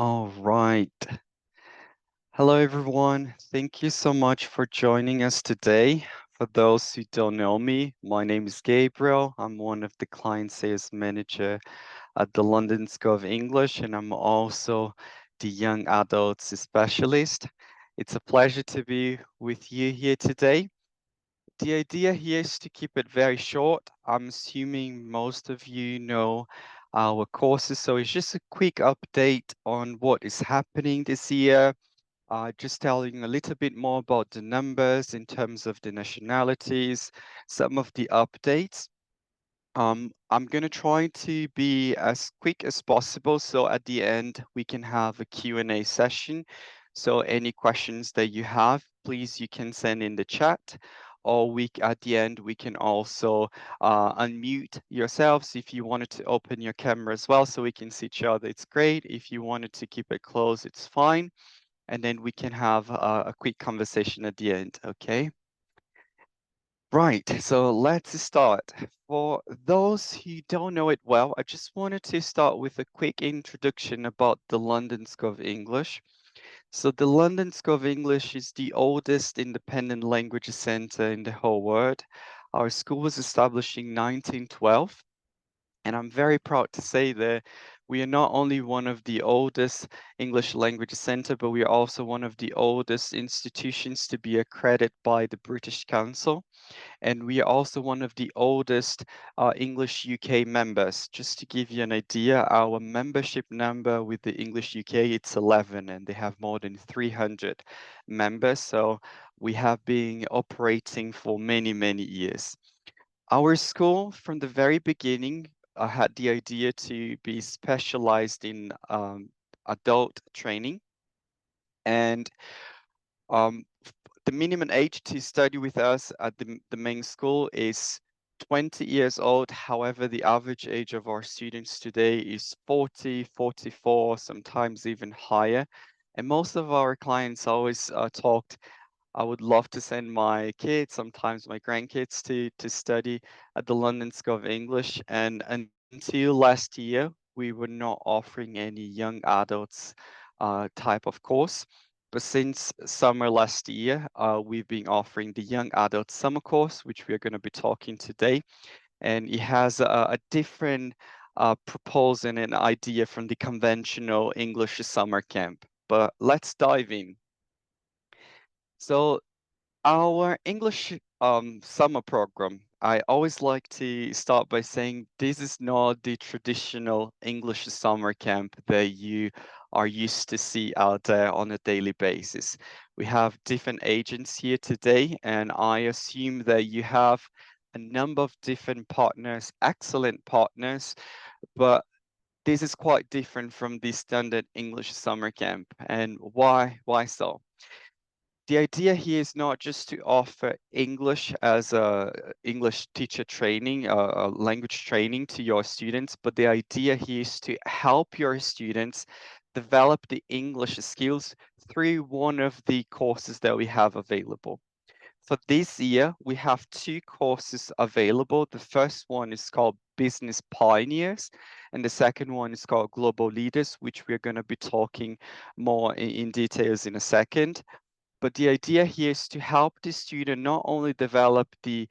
All right. Hello, everyone. Thank you so much for joining us today. For those who don't know me, my name is Gabriel. I'm one of the client sales manager at the London School of English, and I'm also the young adults specialist. It's a pleasure to be with you here today. The idea here is to keep it very short. I'm assuming most of you know our courses, so it's just a quick update on what is happening this year, just telling a little bit more about the numbers in terms of the nationalities, some of the updates. I'm going to try to be as quick as possible, so at the end we can have a Q&A session. So any questions that you have, please you can send in the chat, or at the end we can also unmute yourselves if you wanted to open your camera as well, so we can see each other. It's great. If you wanted to keep it closed, it's fine, and then we can have a quick conversation at the end, okay? Right, so let's start. For those who don't know it well, I just wanted to start with a quick introduction about the London School of English. So the London School of English is the oldest independent language center in the whole world. Our school was established in 1912. And I'm very proud to say that we are not only one of the oldest English language center, but we are also one of the oldest institutions to be accredited by the British Council. And we are also one of the oldest English UK members. Just to give you an idea, our membership number with the English UK, it's 11, and they have more than 300 members. So we have been operating for many, many years. Our school, from the very beginning, had the idea to be specialized in adult training. And um, the minimum age to study with us at the main school is 20 years old. However, the average age of our students today is 40, 44, sometimes even higher. And most of our clients always talked, I would love to send my kids, sometimes my grandkids, to study at the London School of English. And until last year, we were not offering any young adults type of course. But since summer last year, we've been offering the young adult summer course, which we are going to be talking today. And it has a different proposal and an idea from the conventional English summer camp. But let's dive in. So our English summer program, I always like to start by saying this is not the traditional English summer camp that you are used to see out there on a daily basis. We have different agents here today, and I assume that you have a number of different partners, excellent partners, but this is quite different from the standard English summer camp. And why so? The idea here is not just to offer English as a English teacher training, language training to your students, but the idea here is to help your students develop the English skills through one of the courses that we have available. For this year, we have two courses available. The first one is called Business Pioneers, and the second one is called Global Leaders, which we're going to be talking more in details in a second. But the idea here is to help the student not only develop the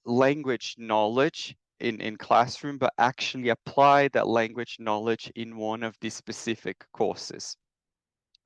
language knowledge in classroom, but actually apply that language knowledge in one of the specific courses.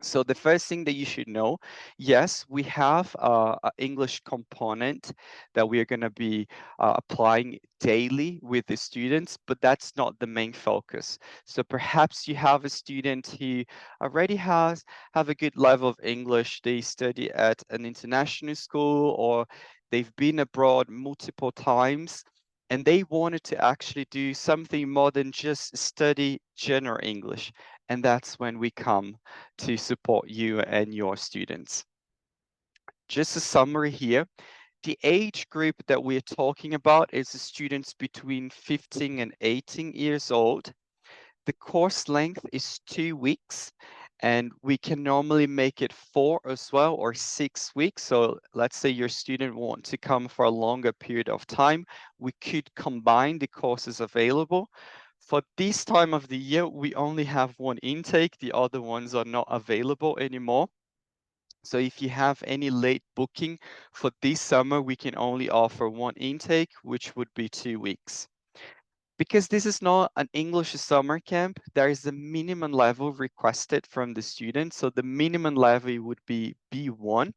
So the first thing that you should know, yes, we have an English component that we are going to be applying daily with the students, but that's not the main focus. So perhaps you have a student who already have a good level of English. They study at an international school, or they've been abroad multiple times, and they wanted to actually do something more than just study general English. And that's when we come to support you and your students. Just a summary here. The age group that we're talking about is the students between 15 and 18 years old. The course length is 2 weeks, and we can normally make it 4 as well, or 6 weeks. So let's say your student wants to come for a longer period of time. We could combine the courses available. For this time of the year, we only have one intake. The other ones are not available anymore. So if you have any late booking for this summer, we can only offer one intake, which would be 2 weeks. Because this is not an English summer camp, there is a minimum level requested from the students. So the minimum level would be B1,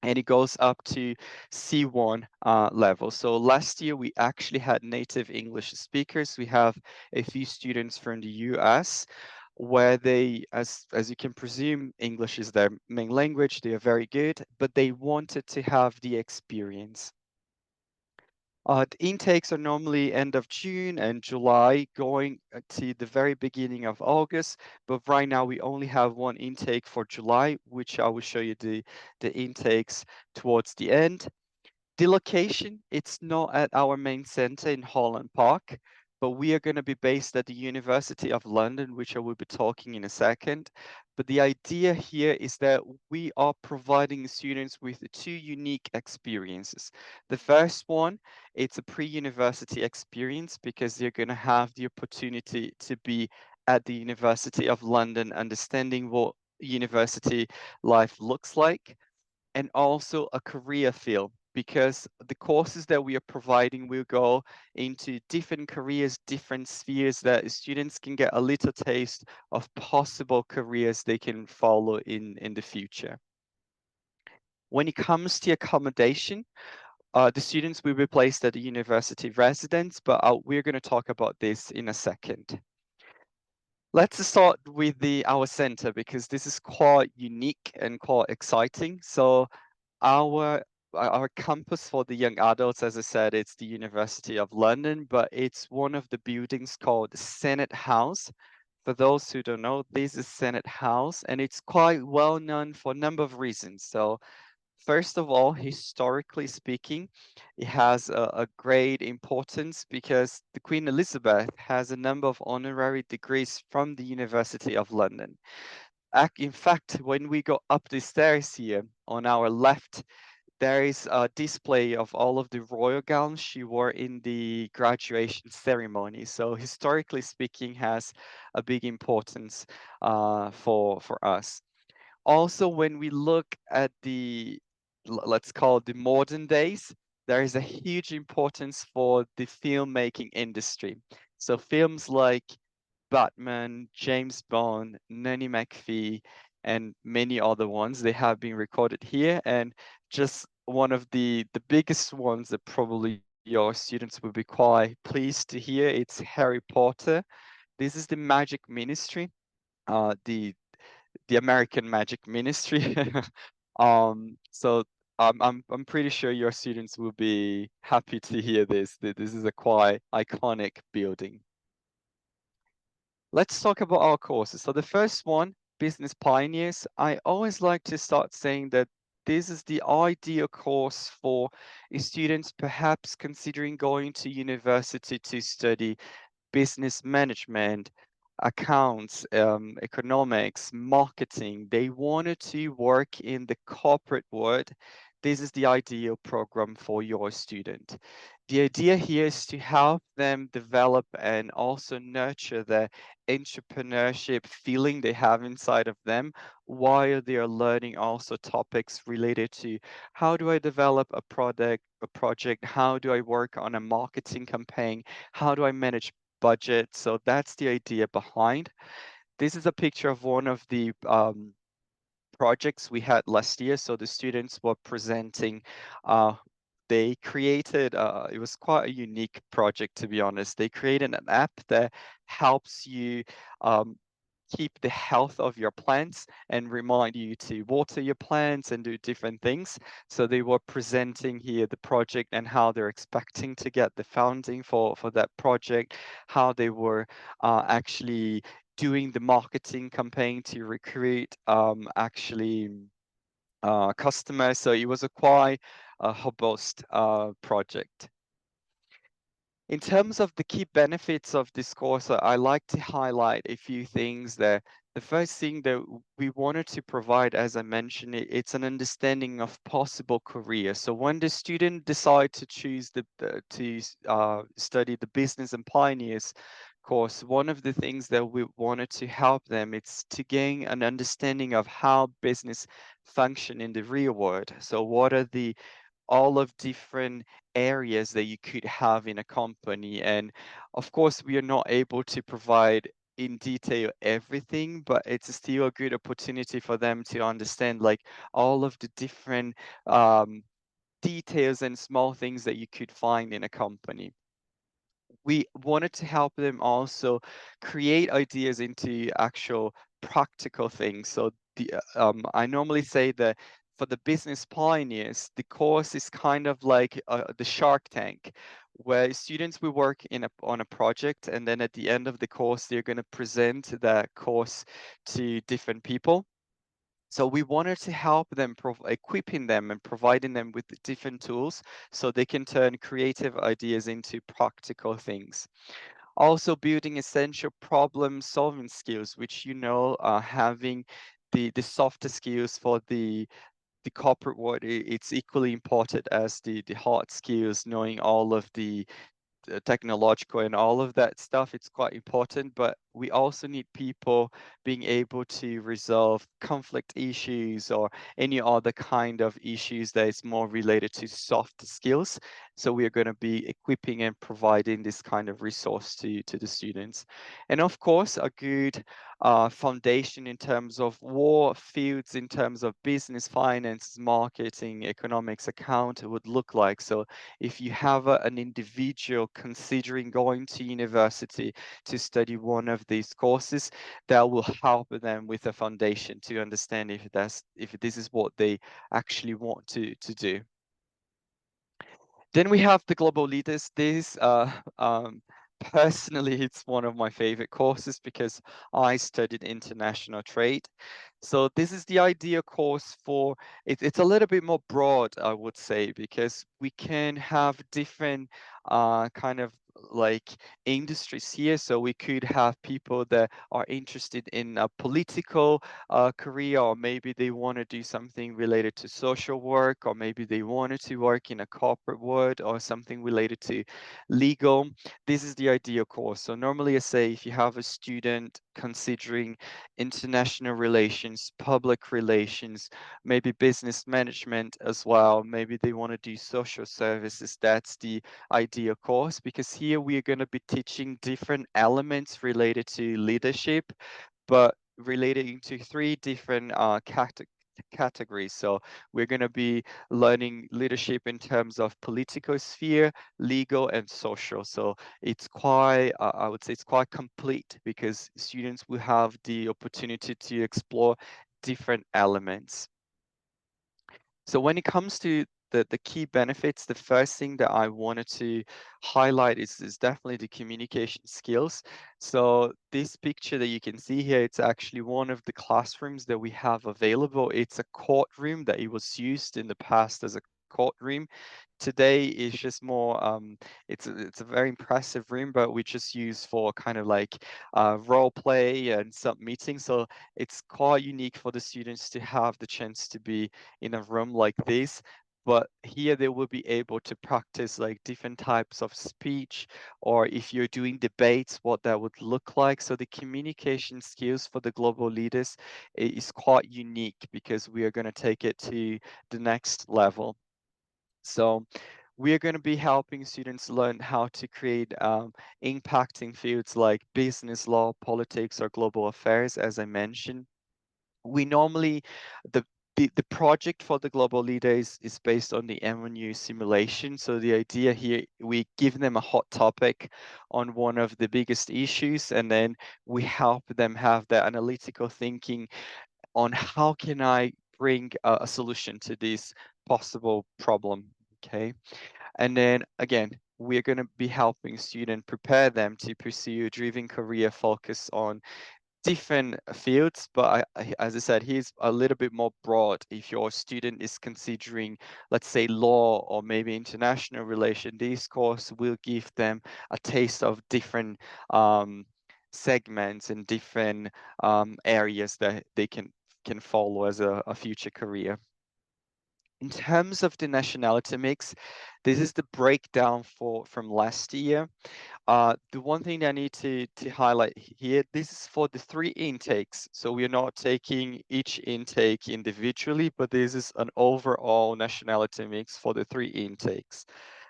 and it goes up to C1 level. So last year we actually had native English speakers. We have a few students from the US where they, as you can presume, English is their main language. They are very good, but they wanted to have the experience. The intakes are normally end of June and July, going to the very beginning of August. But right now we only have one intake for July, which I will show you the intakes towards the end. The location, it's not at our main center in Holland Park, but we are going to be based at the University of London, which I will be talking in a second. But the idea here is that we are providing students with two unique experiences. The first one, it's a pre-university experience because they're going to have the opportunity to be at the University of London, understanding what university life looks like, and also a career field, because the courses that we are providing will go into different careers, different spheres, that students can get a little taste of possible careers they can follow in the future. When it comes to accommodation, the students will be placed at the university residence, but we're going to talk about this in a second. Let's start with our center, because this is quite unique and quite exciting. So our campus for the young adults, as I said, it's the University of London, but it's one of the buildings called Senate House. For those who don't know, this is Senate House, and it's quite well known for a number of reasons. So first of all, historically speaking, it has a great importance because the Queen Elizabeth has a number of honorary degrees from the University of London. In fact, when we go up the stairs here, on our left, there is a display of all of the royal gowns she wore in the graduation ceremony. So historically speaking, has a big importance for us. Also, when we look at let's call it the modern days, there is a huge importance for the filmmaking industry. So films like Batman, James Bond, Nanny McPhee, and many other ones, they have been recorded here. And just one of the biggest ones that probably your students will be quite pleased to hear, it's Harry Potter. This is the Magic Ministry, the American Magic Ministry. So I'm pretty sure your students will be happy to hear this. This is a quite iconic building. Let's talk about our courses. So the first one, Business Pioneers. I always like to start saying that this is the ideal course for students perhaps considering going to university to study business management, accounts, economics, marketing. They wanted to work in the corporate world. This is the ideal program for your student. The idea here is to help them develop and also nurture the entrepreneurship feeling they have inside of them while they are learning also topics related to how do I develop a project, how do I work on a marketing campaign, how do I manage budget. So that's the idea behind. This is a picture of one of the projects we had last year. So the students were presenting, they created, it was quite a unique project, to be honest. They created an app that helps you keep the health of your plants and remind you to water your plants and do different things. So they were presenting here the project and how they're expecting to get the funding for that project, how they were actually doing the marketing campaign to recruit actually customers. So it was a quite robust project. In terms of the key benefits of this course, I like to highlight a few things there. The first thing that we wanted to provide, as I mentioned, it's an understanding of possible careers. So when the student decide to choose to study the Business and Pioneers course, one of the things that we wanted to help them is to gain an understanding of how business function in the real world. So what are the all of different areas that you could have in a company. And of course, we are not able to provide in detail everything, but it's still a good opportunity for them to understand like all of the different details and small things that you could find in a company. We wanted to help them also create ideas into actual practical things. So I normally say that for the business pioneers, the course is kind of like the Shark Tank, where students will work on a project, and then at the end of the course, they're going to present that course to different people. So we wanted to help them, equipping them and providing them with different tools so they can turn creative ideas into practical things. Also building essential problem solving skills, which having the softer skills for the corporate world, it's equally important as the hard skills, knowing all of the technological and all of that stuff. It's quite important, but we also need people being able to resolve conflict issues or any other kind of issues that is more related to soft skills. So we are going to be equipping and providing this kind of resource to the students. And of course, a good foundation in terms of what fields in terms of business, finance, marketing, economics, account would look like. So if you have an individual considering going to university to study one of these courses, that will help them with a foundation to understand if this is what they actually want to do. Then we have the global leaders. This, personally, it's one of my favorite courses because I studied international trade. So this is the ideal course for it. It's a little bit more broad, I would say, because we can have different kind of like industries here. So we could have people that are interested in a political career, or maybe they want to do something related to social work, or maybe they wanted to work in a corporate world or something related to legal. This is the ideal course. So normally I say if you have a student considering international relations, public relations, maybe business management as well, maybe they want to do social services, that's the ideal course, because here we are going to be teaching different elements related to leadership, but relating to three different categories. So we're going to be learning leadership in terms of political sphere, legal, and social. So it's quite, I would say it's quite complete because students will have the opportunity to explore different elements. So when it comes to the key benefits, the first thing that I wanted to highlight is definitely the communication skills. So this picture that you can see here, it's actually one of the classrooms that we have available. It's a courtroom that it was used in the past as a courtroom. Today is just more it's a very impressive room, but we just use for kind of like role play and some meetings. So it's quite unique for the students to have the chance to be in a room like this. But here they will be able to practice like different types of speech, or if you're doing debates, what that would look like. So the communication skills for the global leaders is quite unique because we are going to take it to the next level. So we are going to be helping students learn how to create impacting fields like business law, politics, or global affairs, as I mentioned. We normally, the the project for the global leader is based on the MNU simulation. So the idea here, we give them a hot topic on one of the biggest issues, and then we help them have that analytical thinking on how can I bring a solution to this possible problem. Okay. And then again, we're going to be helping students prepare them to pursue a driven career focus on different fields. But as I said, he's a little bit more broad. If your student is considering, let's say, law or maybe international relation, this course will give them a taste of different segments and different areas that they can follow as a future career. In terms of the nationality mix, this is the breakdown from last year. The one thing I need to highlight here, this is for the 3 intakes. So we are not taking each intake individually, but this is an overall nationality mix for the 3 intakes.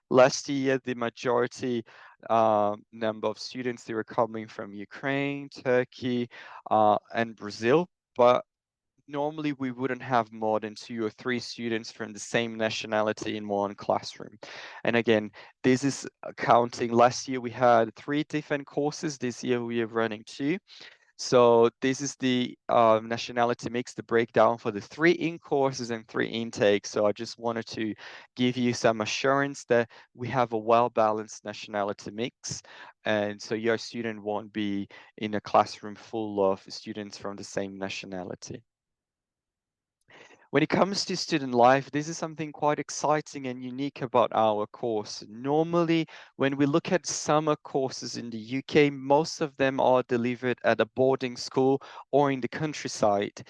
Last year, the majority number of students, they were coming from Ukraine, Turkey, and Brazil. But normally we wouldn't have more than 2 or 3 students from the same nationality in one classroom. And again, this is counting. Last year we had 3 different courses. This year we are running 2. So this is the nationality mix, the breakdown for the 3 in courses and 3 intakes. So I just wanted to give you some assurance that we have a well-balanced nationality mix. And so your student won't be in a classroom full of students from the same nationality. When it comes to student life, this is something quite exciting and unique about our course. Normally, when we look at summer courses in the UK, most of them are delivered at a boarding school or in the countryside.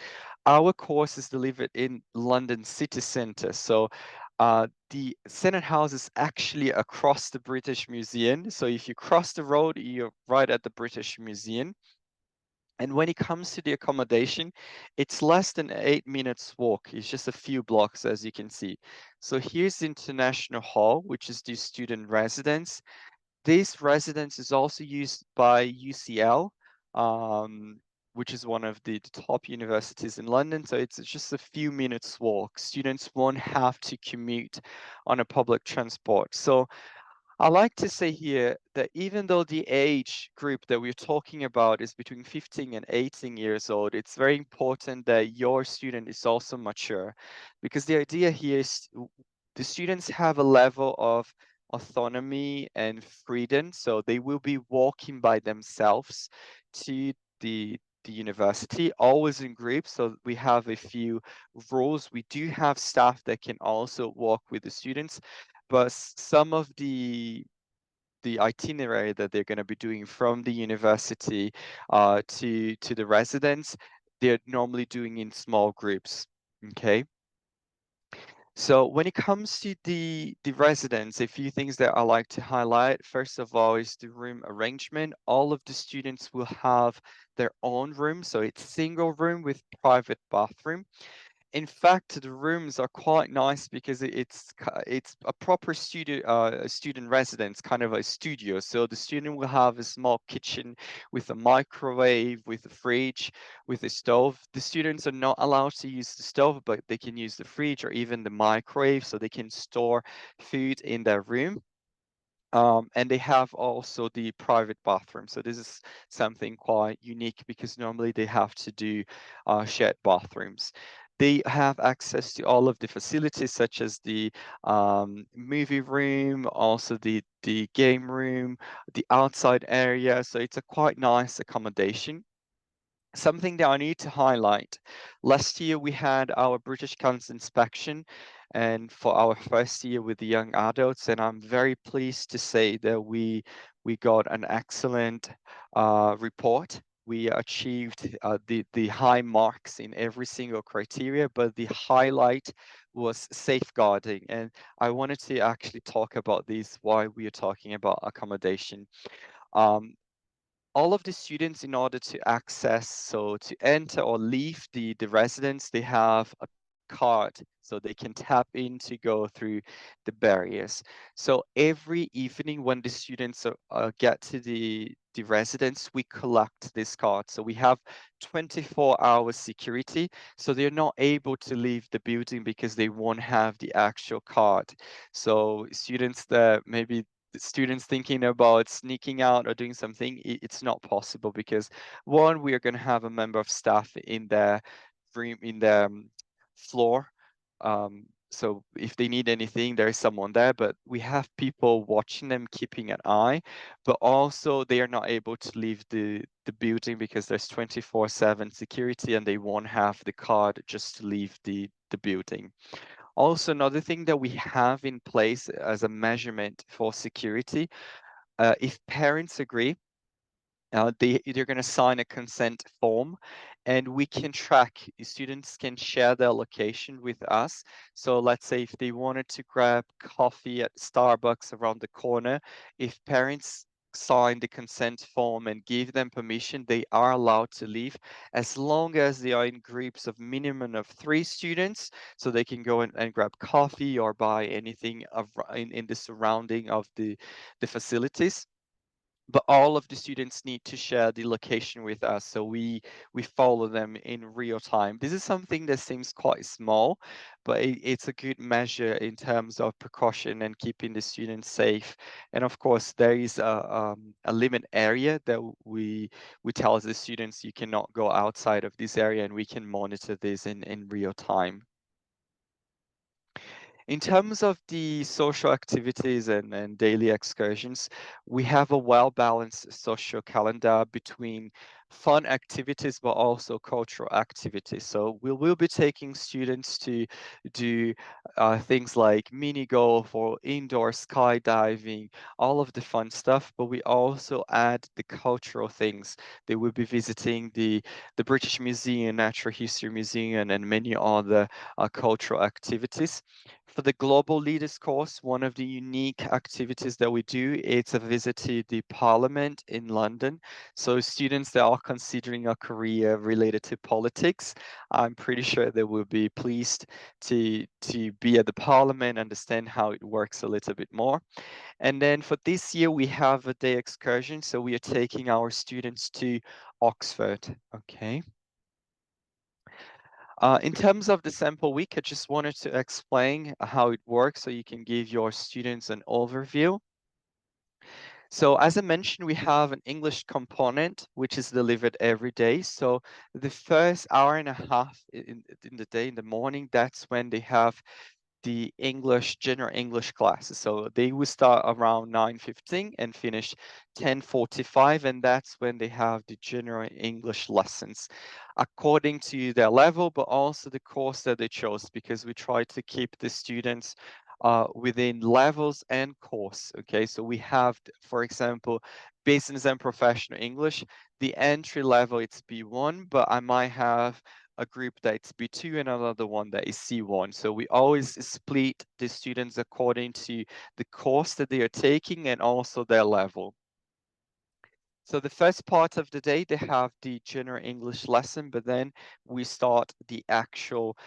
Our course is delivered in London city centre. So the Senate House is actually across the British Museum. So if you cross the road, you're right at the British Museum. And when it comes to the accommodation, it's less than 8 minutes walk. It's just a few blocks, as you can see. So here's the International Hall, which is the student residence. This residence is also used by UCL, which is one of the top universities in London. So it's just a few minutes walk. Students won't have to commute on a public transport. So I like to say here that even though the age group that we're talking about is between 15 and 18 years old, it's very important that your student is also mature, because the idea here is the students have a level of autonomy and freedom, so they will be walking by themselves to the university, always in groups. So we have a few rules. We do have staff that can also walk with the students, but some of the itinerary that they're going to be doing from the university to the residence, they're normally doing in small groups. Okay. So when it comes to the residence, a few things that I like to highlight. First of all, is the room arrangement. All of the students will have their own room, so it's single room with private bathroom. In fact, the rooms are quite nice because it's a proper student residence, kind of a studio. So the student will have a small kitchen with a microwave, with a fridge, with a stove. The students are not allowed to use the stove, but they can use the fridge or even the microwave, so they can store food in their room. And they have also the private bathroom. So this is something quite unique because normally they have to do shared bathrooms. They have access to all of the facilities such as the movie room, also the game room, the outside area. So it's a quite nice accommodation. Something that I need to highlight, last year we had our British Council inspection and for our first year with the young adults, and I'm very pleased to say that we got an excellent report. We achieved the high marks in every single criteria, but the highlight was safeguarding. And I wanted to actually talk about this while we are talking about accommodation. Um, all of the students, in order to access, so to enter or leave the residence, they have a card so they can tap in to go through the barriers. So every evening when the students get to the residence, we collect this card. So we have 24-hour security, so they're not able to leave the building because they won't have the actual card. So students that maybe students thinking about sneaking out or doing something, it's not possible because one, we are going to have a member of staff in their room, in their floor. So if they need anything, there is someone there, but we have people watching them, keeping an eye, but also they are not able to leave the building because there's 24/7 security and they won't have the card just to leave the building. Also, another thing that we have in place as a measurement for security, if parents agree, they're going to sign a consent form, and we can track. Students can share their location with us. So let's say if they wanted to grab coffee at Starbucks around the corner, if parents sign the consent form and give them permission, they are allowed to leave as long as they are in groups of minimum of 3 students, so they can go and grab coffee or buy anything in the surrounding of the facilities. But all of the students need to share the location with us, so we follow them in real time. This is something that seems quite small, but it's a good measure in terms of precaution and keeping the students safe. And of course, there is a limit area that we tell the students you cannot go outside of this area, and we can monitor this in real time. In terms of the social activities and daily excursions, we have a well-balanced social calendar between fun activities but also cultural activities. So we will be taking students to do things like mini golf or indoor skydiving, all of the fun stuff, but we also add the cultural things. They will be visiting the British Museum, Natural History Museum, and many other cultural activities. For the Global Leaders course, one of the unique activities that we do, it's a visit to the Parliament in London. So students that are considering a career related to politics, I'm pretty sure they will be pleased to be at the Parliament, understand how it works a little bit more. And then for this year, we have a day excursion. So we are taking our students to Oxford. Okay. In terms of the sample week, I just wanted to explain how it works so you can give your students an overview. So as I mentioned, we have an English component, which is delivered every day. So the first hour and a half in the day, in the morning, that's when they have the general English classes. So they will start around 9:15 and finish 10:45, and that's when they have the general English lessons according to their level, but also the course that they chose, because we try to keep the students within levels and course. Okay, so we have, for example, business and professional English. The entry level, it's B1, but I might have a group that's B2 and another one that is C1. So we always split the students according to the course that they are taking and also their level. So the first part of the day, they have the general English lesson, but then we start the actual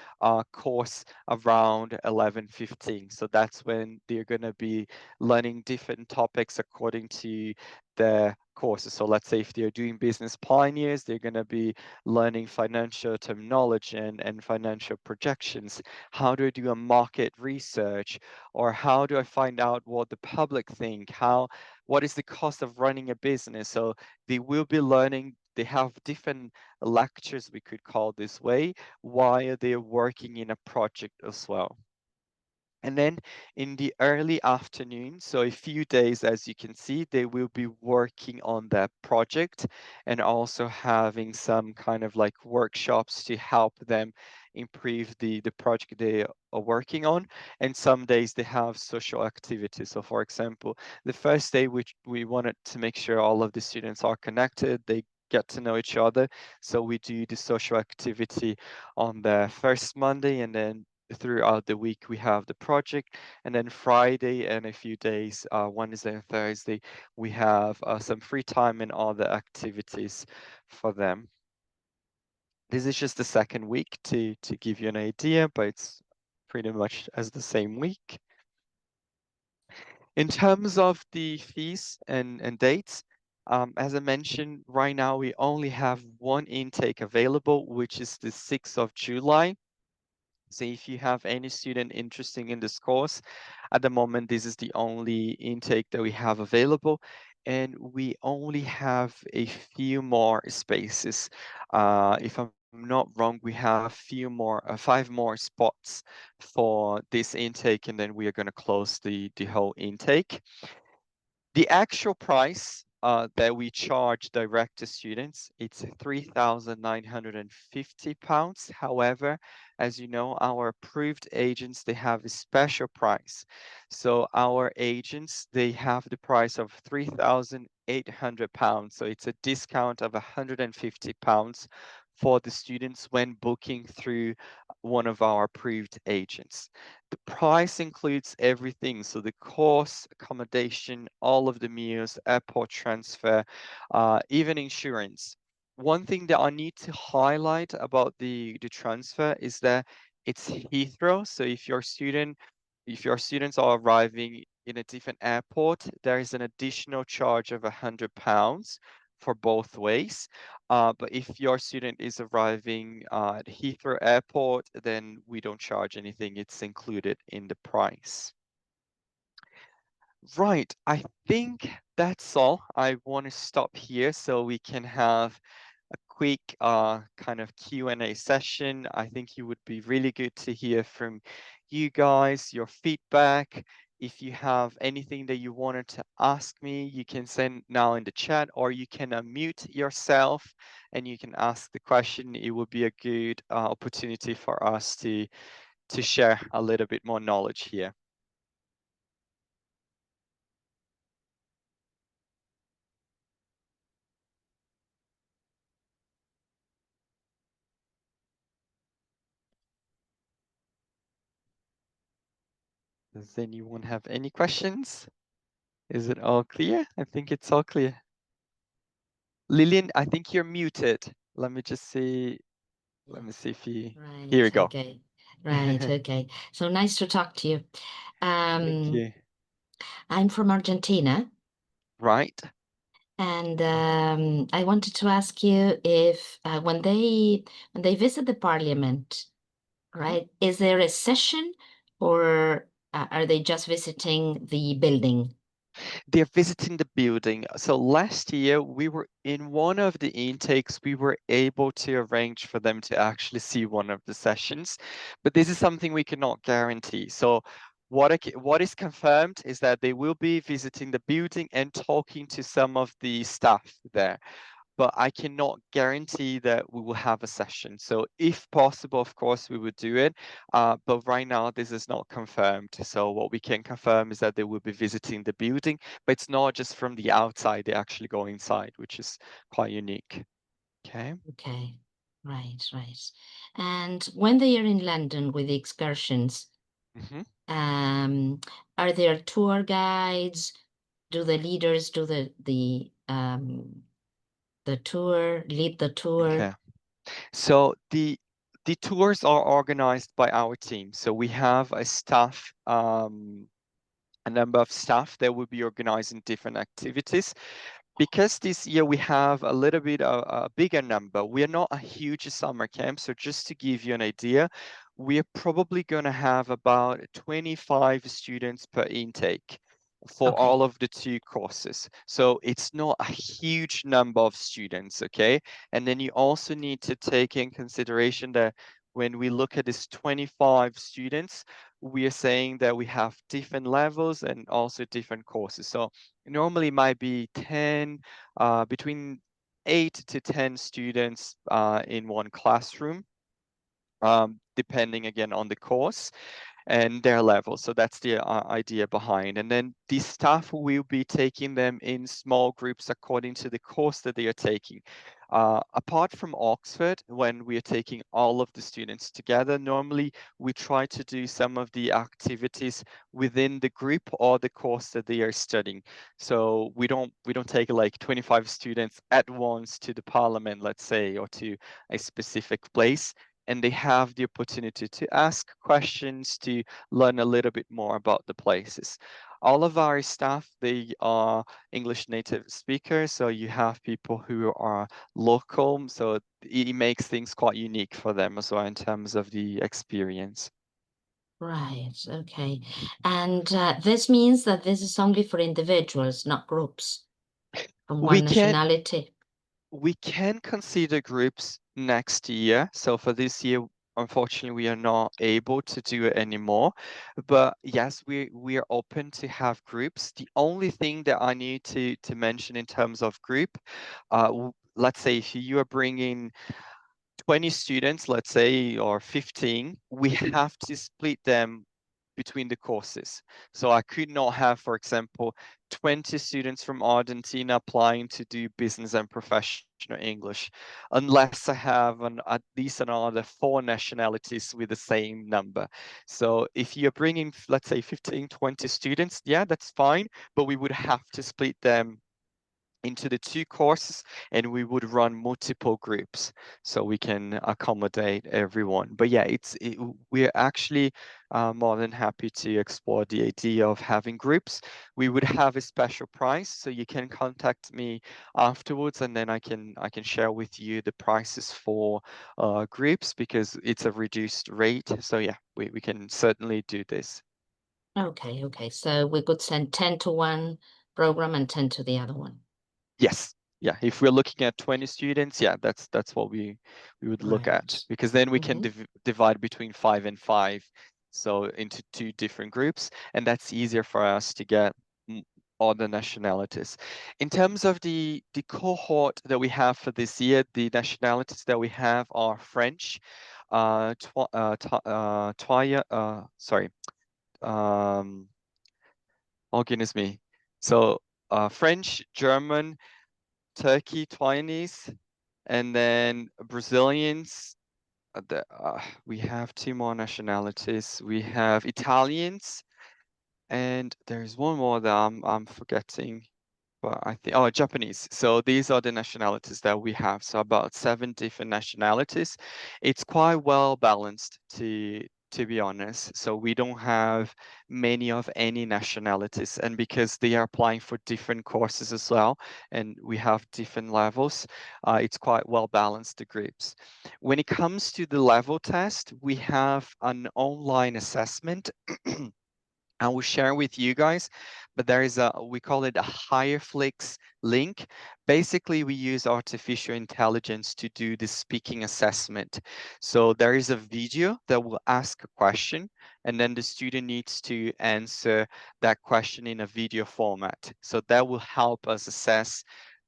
course around 11:15. So that's when they're going to be learning different topics according to their courses. So let's say if they're doing business pioneers, they're going to be learning financial terminology and financial projections. How do I do a market research? Or how do I find out what the public think? What is the cost of running a business? So they will be learning, they have different lectures, we could call this way, while they're working in a project as well. And then in the early afternoon, so a few days, as you can see, they will be working on that project and also having some kind of like workshops to help them improve the project they are working on. And some days they have social activities. So for example, the first day, which we wanted to make sure all of the students are connected, they get to know each other. So we do the social activity on the first Monday, and then throughout the week we have the project, and then Friday and a few days, Wednesday and Thursday, we have some free time and other activities for them. This is just the second week to give you an idea, but it's pretty much as the same week. In terms of the fees and dates, as I mentioned, right now we only have one intake available, which is the 6th of July. So if you have any student interested in this course, at the moment, this is the only intake that we have available, and we only have a few more spaces. If I'm not wrong, we have five more spots for this intake, and then we are going to close the whole intake. The actual price that we charge direct to students, it's £3,950. However, as you know, our approved agents, they have a special price. So our agents, they have the price of £3,800. So it's a discount of £150 for the students when booking through one of our approved agents. The price includes everything. So the course, accommodation, all of the meals, airport transfer, even insurance. One thing that I need to highlight about the transfer is that it's Heathrow. So if your students are arriving in a different airport, there is an additional charge of £100 for both ways. But if your student is arriving at Heathrow Airport, then we don't charge anything. It's included in the price. Right, I think that's all. I want to stop here so we can have a quick kind of Q&A session. I think it would be really good to hear from you guys, your feedback. If you have anything that you wanted to ask me, you can send now in the chat, or you can unmute yourself and you can ask the question. It would be a good opportunity for us to share a little bit more knowledge here. Does anyone have any questions? Is it all clear? I think it's all clear. Lillian, I think you're muted. Let me just see. Let me see if you. Right. Here we go. Okay. Right. Okay. So nice to talk to you. Thank you. I'm from Argentina, Right. and I wanted to ask you if when they visit the parliament, right, is there a session, or are they just visiting the building? They're visiting the building. So last year, we were in one of the intakes, we were able to arrange for them to actually see one of the sessions, but this is something we cannot guarantee. So what is confirmed is that they will be visiting the building and talking to some of the staff there. But I cannot guarantee that we will have a session. So if possible, of course, we would do it. But right now, this is not confirmed. So what we can confirm is that they will be visiting the building, but it's not just from the outside, they actually go inside, which is quite unique. Okay. Okay. Right. And when they are in London with the excursions, are there tour guides? Do the leaders do the tour, lead the tour? Okay. So the tours are organized by our team. So we have a staff, a number of staff that will be organizing different activities. Because this year we have a little bit of a bigger number, we are not a huge summer camp. So just to give you an idea, we're probably going to have about 25 students per intake for Okay. all of the 2 courses. So it's not a huge number of students, okay? And then you also need to take in consideration that when we look at this 25 students, we are saying that we have different levels and also different courses. So normally it might be 10, between 8 to 10 students in one classroom, depending again on the course and their level. So that's the idea behind. And then the staff will be taking them in small groups according to the course that they are taking. Apart from Oxford, when we are taking all of the students together, normally we try to do some of the activities within the group or the course that they are studying. So we don't take like 25 students at once to the parliament, let's say, or to a specific place. And they have the opportunity to ask questions, to learn a little bit more about the places. All of our staff, they are English native speakers, so you have people who are local, so it makes things quite unique for them as well in terms of the experience. Right. Okay. And this means that this is only for individuals, not groups from one nationality. We can consider groups next year. So for this year, unfortunately, we are not able to do it anymore. But yes, we are open to have groups. The only thing that I need to mention in terms of group, let's say if you are bringing 20 students, let's say, or 15, we have to split them between the courses. So I could not have, for example, 20 students from Argentina applying to do business and professional English, unless I have at least another 4 nationalities with the same number. So if you're bringing, let's say, 15, 20 students, yeah, that's fine, but we would have to split them into the 2 courses, and we would run multiple groups so we can accommodate everyone. But yeah, we're actually more than happy to explore the idea of having groups. We would have a special price, so you can contact me afterwards, and then I can share with you the prices for groups, because it's a reduced rate. So yeah, we can certainly do this. Okay, okay. So we could send 10 to one program and 10 to the other one. Yes. Yeah. If we're looking at 20 students, yeah, that's what we would look at, Right. because then we can Hmm. divide between 5 and 5, so into 2 different groups, and that's easier for us to get other nationalities. In terms of the cohort that we have for this year, the nationalities that we have are French, sorry, um, oh goodness me. So French, German, Turkey, Taiwanese, and then Brazilians. We have 2 more nationalities. We have Italians, and there's one more that I'm forgetting. But I think, oh, Japanese. So these are the nationalities that we have. So about 7 different nationalities. It's quite well balanced, to be honest. So we don't have many of any nationalities, and because they are applying for different courses as well, and we have different levels, it's quite well balanced, the groups. When it comes to the level test, we have an online assessment. I will share with you guys, but there is we call it a HireFlix link. Basically, we use artificial intelligence to do the speaking assessment. So there is a video that will ask a question, and then the student needs to answer that question in a video format. So that will help us assess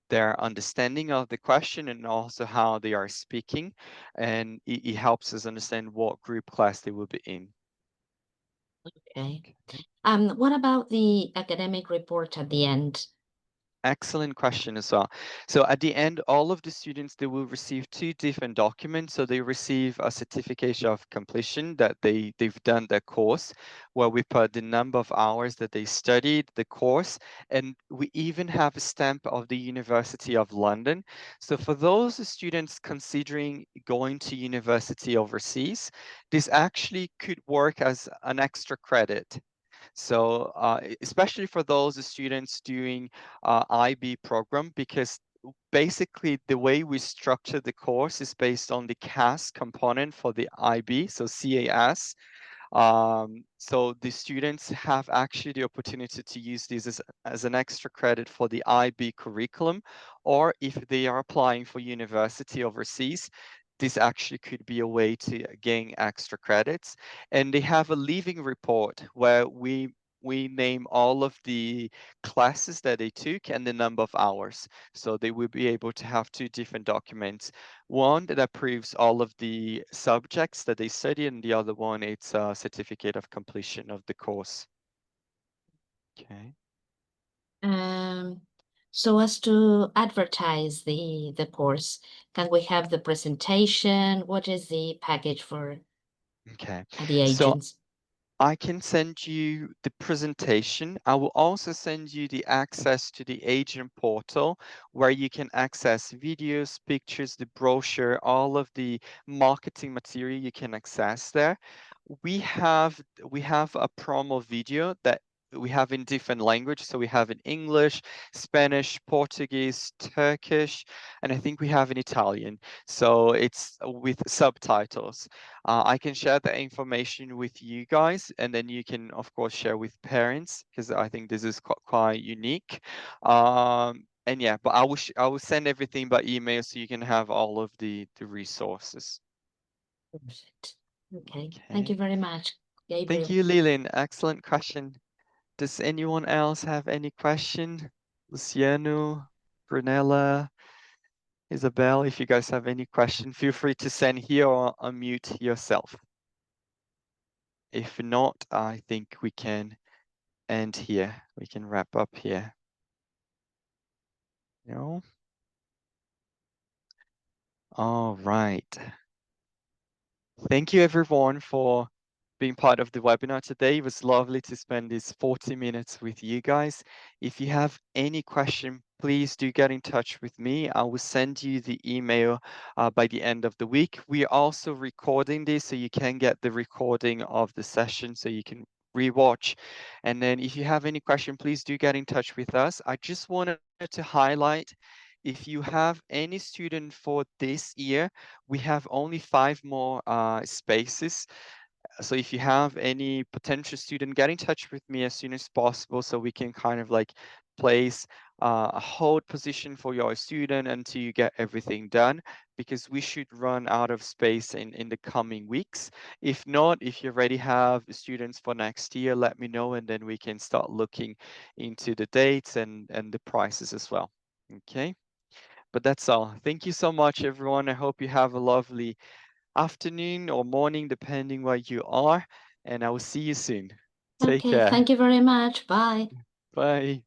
their understanding of the question and also how they are speaking. And it helps us understand what group class they will be in. Okay. Okay. What about the academic report at the end? Excellent question as well. So at the end, all of the students, they will receive 2 different documents. So they receive a certification of completion that they've done their course, where we put the number of hours that they studied the course, and we even have a stamp of the University of London. So for those students considering going to university overseas, this actually could work as an extra credit. So especially for those students doing IB program, because basically the way we structure the course is based on the CAS component for the IB, so CAS. So the students have actually the opportunity to use this as an extra credit for the IB curriculum, or if they are applying for university overseas, this actually could be a way to gain extra credits. And they have a leaving report where we name all of the classes that they took and the number of hours. So they will be able to have 2 different documents. One that proves all of the subjects that they study, and the other one, it's a certificate of completion of the course. Okay. Um, so as to advertise the course, can we have the presentation? What is the package for Okay. the So agents? I can send you the presentation. I will also send you the access to the agent portal, where you can access videos, pictures, the brochure, all of the marketing material you can access there. We have a promo video that we have in different languages. So we have in English, Spanish, Portuguese, Turkish, and I think we have in Italian. So it's with subtitles. I can share the information with you guys, and then you can, of course, share with parents, because I think this is quite unique. And yeah, but I will send everything by email so you can have all of the resources. Perfect. Okay. Thank you Okay. very much, Thank Gabriel. you, Leland. Excellent question. Does anyone else have any question? Luciano, Brunella, Isabel, if you guys have any question, feel free to send here or unmute yourself. If not, I think we can end here. We can wrap up here. No? All right. Thank you everyone for being part of the webinar today. It was lovely to spend these 40 minutes with you guys. If you have any question, please do get in touch with me. I will send you the email by the end of the week. We are also recording this, so you can get the recording of the session so you can rewatch. And then if you have any question, please do get in touch with us. I just wanted to highlight, if you have any student for this year, we have only 5 more spaces. So if you have any potential student, get in touch with me as soon as possible so we can kind of like place a hold position for your student until you get everything done, because we should run out of space in the coming weeks. If not, if you already have students for next year, let me know, and then we can start looking into the dates and the prices as well. Okay. But that's all. Thank you so much, everyone. I hope you have a lovely afternoon or morning, depending where you are. And I will see you soon. Take Okay. care. Thank you very much. Bye. Bye.